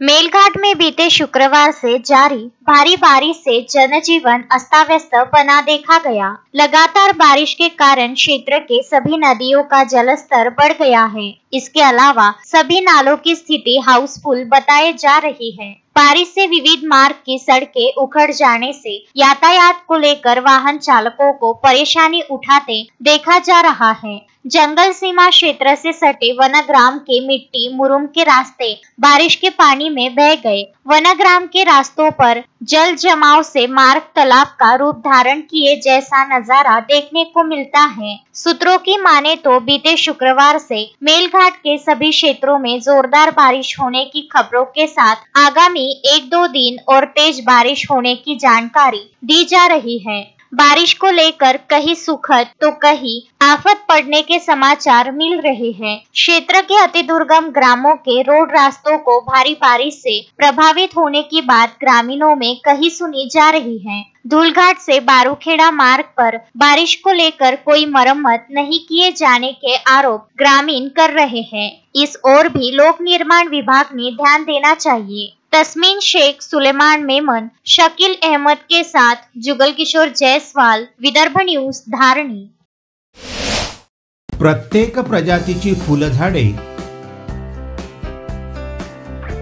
मेलघाट में बीते शुक्रवार से जारी भारी बारिश से जनजीवन अस्त-व्यस्त बना देखा गया। लगातार बारिश के कारण क्षेत्र के सभी नदियों का जलस्तर बढ़ गया है। इसके अलावा सभी नालों की स्थिति हाउसफुल बताई जा रही है। बारिश से विविध मार्ग की सड़कें उखड़ जाने से यातायात को लेकर वाहन चालकों को परेशानी उठाते देखा जा रहा है। जंगल सीमा क्षेत्र से सटे वनग्राम के मिट्टी मुरुम के रास्ते बारिश के पानी में बह गए। वनग्राम के रास्तों पर जल जमाव से मार्ग तालाब का रूप धारण किए जैसा नजारा देखने को मिलता है। सूत्रों की माने तो बीते शुक्रवार से मेलघाट के सभी क्षेत्रों में जोरदार बारिश होने की खबरों के साथ आगामी 1-2 दिन और तेज बारिश होने की जानकारी दी जा रही है। बारिश को लेकर कहीं सुखद तो कहीं आफत पड़ने के समाचार मिल रहे हैं। क्षेत्र के अति दुर्गम ग्रामों के रोड रास्तों को भारी बारिश से प्रभावित होने की बात ग्रामीणों में कहीं सुनी जा रही है। धूलघाट से बारूखेड़ा मार्ग पर बारिश को लेकर कोई मरम्मत नहीं किए जाने के आरोप ग्रामीण कर रहे हैं। इस ओर भी लोक निर्माण विभाग ने ध्यान देना चाहिए। तस्मीन शेख, सुलेमान मेमन, शकील अहमद के साथ जुगल किशोर जायसवाल, विदर्भ न्यूज, धारणी। प्रत्येक प्रजातीची फुलझाडे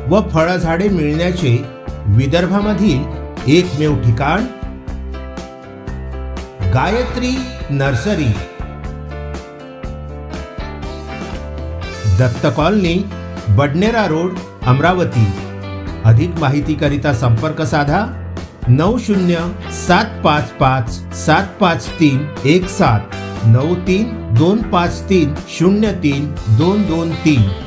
व फळझाडे मिळण्याचे विदर्भामधील एकमेव ठिकाण Gayatri nursery, Datta colony, Badnera road, Amravati. अधिक माहिती करिता संपर्क साधा 9075575317 9325303223।